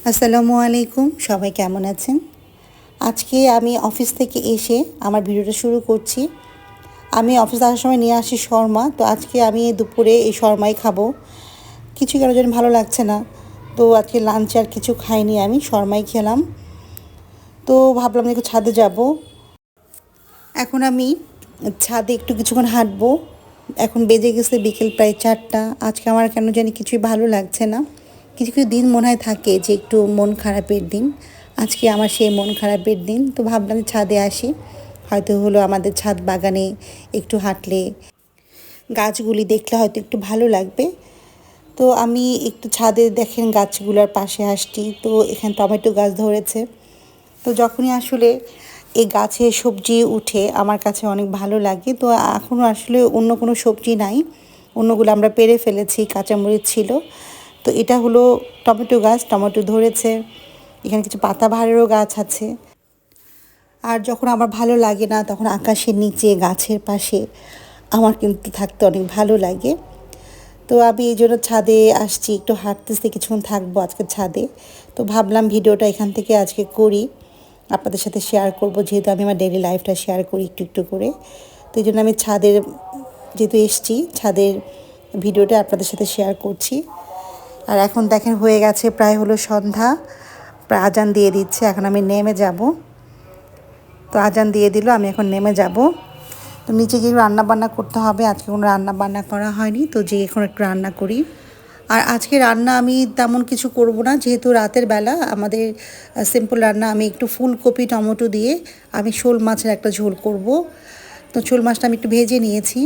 আসসালামু আলাইকুম, সবাই কেমন আছেন? আজকে আমি অফিস থেকে এসে আমার ভিডিওটা শুরু করছি। আমি অফিস আসার সময় নিয়ে আসি শর্মা, তো আজকে আমি দুপুরে এই শর্মাই খাবো। কিছু কেন জানি ভালো লাগছে না, তো আজকে লাঞ্চে আর কিছু খাইনি, আমি শর্মাই খেলাম। তো ভাবলাম একটু ছাদে যাব। এখন আমি ছাদে একটু কিছুক্ষণ হাঁটবো। এখন বেজে গেছে বিকেল প্রায় 4টা। আজকে আমার কেন জানি কিছুই ভালো লাগছে না। কিছু কিছু দিন মনে হয় থাকে যে একটু মন খারাপের দিন। আজকে আমার সেই মন খারাপের দিন, তো ভাবলাম ছাদে আসি। হয়তো হলো আমাদের ছাদ বাগানে একটু হাঁটলে, গাছগুলি দেখলে হয়তো একটু ভালো লাগবে। তো আমি একটু ছাদে দেখেন গাছগুলোর পাশে আসছি, তো এখানে টমেটো গাছ ধরেছে। তো যখনই আসলে এই গাছে সবজি উঠে আমার কাছে অনেক ভালো লাগে। তো এখনও আসলে অন্য কোনো সবজি নাই, অন্যগুলো আমরা পেরে ফেলেছি, কাঁচামরিচ ছিল। তো এটা হলো টমেটো গাছ, টমেটো ধরেছে। এখানে কিছু পাতাবাহারেরও গাছ আছে। আর যখন আমার ভালো লাগে না, তখন আকাশের নিচে গাছের পাশে আমার কিন্তু থাকতে অনেক ভালো লাগে। তো আমি এই জন্য ছাদে আসছি, একটু হাঁটতেছি, কিছুক্ষণ থাকবো আজকে ছাদে। তো ভাবলাম ভিডিওটা এখান থেকে আজকে করি, আপনাদের সাথে শেয়ার করব, যেহেতু আমি আমার ডেইলি লাইফটা শেয়ার করি একটু একটু করে। তো এই জন্য আমি ছাদের যেহেতু এসছি, ছাদের ভিডিওটা আপনাদের সাথে শেয়ার করছি। আর এখন দেখেন হয়ে গেছে প্রায় হলো সন্ধ্যা, প্রায় আজান দিয়ে দিচ্ছে। এখন আমি নেমে যাব। তো আজান দিয়ে দিল, আমি এখন নেমে যাব। তো নিচে গিয়ে রান্না বান্না করতে হবে। আজকে কোনো রান্না বান্না করা হয়নি, তো যে এখন একটু রান্না করি। আর আজকে রান্না আমি তেমন কিছু করব না, যেহেতু রাতের বেলা আমাদের সিম্পল রান্না। আমি একটু ফুলকপি টমেটো দিয়ে আমি শোল মাছের একটা ঝোল করব। তো শোল মাছটা আমি একটু ভেজে নিয়েছি।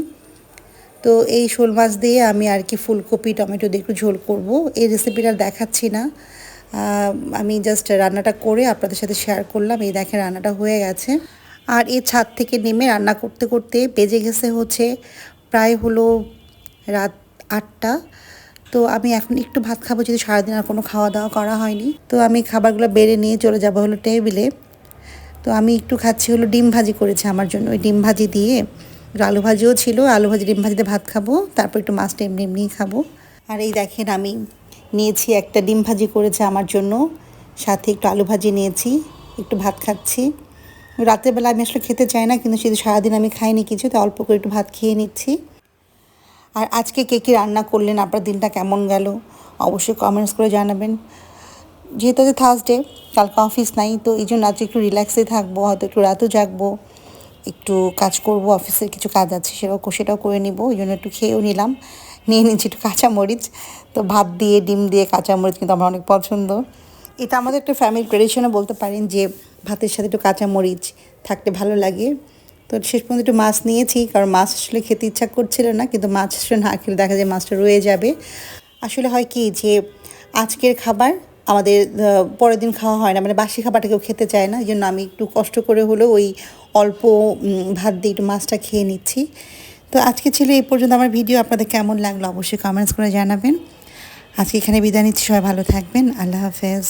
তো এই শোল মাছ দিয়ে আমি আর কি ফুলকপি টমেটো দিয়ে একটু ঝোল করব। এই রেসিপিটা দেখাচ্ছি না, আমি জাস্ট রান্নাটা করে আপনাদের সাথে শেয়ার করলাম। এই দেখেন রান্নাটা হয়ে গেছে। আর এই ছাদ থেকে নেমে রান্না করতে করতে বেজে গেছে হচ্ছে প্রায় হলো রাত 8টা। তো আমি এখন একটু ভাত খাবো, যদি সারাদিন আর কোনো খাওয়া দাওয়া করা হয়নি। তো আমি খাবারগুলো বেড়ে নিয়ে চলে যাব হলো টেবিলে। তো আমি একটু খাচ্ছি হলো ডিম ভাজি করেছে আমার জন্য, ওই ডিম ভাজি দিয়ে আলু ভাজিও ছিল, আলু ভাজি ডিম ভাজিতে ভাত খাবো, তারপর একটু মাছটা এমনি এমনিই খাবো। আর এই দেখেন আমি নিয়েছি একটা ডিম ভাজি করেছে আমার জন্য, সাথে একটু আলু ভাজি নিয়েছি, একটু ভাত খাচ্ছি। রাতের বেলা আমি আসলে খেতে চাই না, কিন্তু শুধু সারাদিন আমি খাইনি কিছু, তো অল্প করে একটু ভাত খেয়ে নিচ্ছি। আর আজকে কে কী রান্না করলেন, আপনার দিনটা কেমন গেল অবশ্যই কমেন্টস করে জানাবেন। যেহেতু আজকে থার্সডে, কালকে অফিস নাই, তো এই জন্য আজকে একটু রিল্যাক্সে থাকবো, হয়তো একটু রাতও জাগবো, একটু কাজ করব, অফিসের কিছু কাজ আছে সেটাও করে নিব। ওই জন্য একটু খেয়েও নিলাম, নিয়ে নিচ্ছি একটু কাঁচামরিচ। তো ভাত দিয়ে ডিম দিয়ে কাঁচামরিচ কিন্তু আমার অনেক পছন্দ। এটা আমাদের একটা ফ্যামিলি ট্রেডিশনে বলতে পারেন, যে ভাতের সাথে একটু কাঁচামরিচ থাকতে ভালো লাগে। তো শেষ পর্যন্ত একটু মাছ নিয়েছি, কারণ মাছ আসলে খেতে ইচ্ছা করছিল না, কিন্তু মাছ আসলে না খেলে দেখা যায় মাছটা রয়ে যাবে। আসলে হয় কি যে আজকের খাবার আমাদের পরের দিন খাওয়া হয় না, মানে বাসি খাবারটা কেউ খেতে চায় না। এই জন্য আমি একটু কষ্ট করে হলেও ওই অল্প ভাত দিয়ে একটু মাছটা খেয়ে নিচ্ছি। তো আজকে ছিল এই পর্যন্ত আমার ভিডিও। আপনাদের কেমন লাগলো অবশ্যই কমেন্টস করে জানাবেন। আজকে এখানে বিদায় নিচ্ছি, সবাই ভালো থাকবেন, আল্লাহ হাফেজ।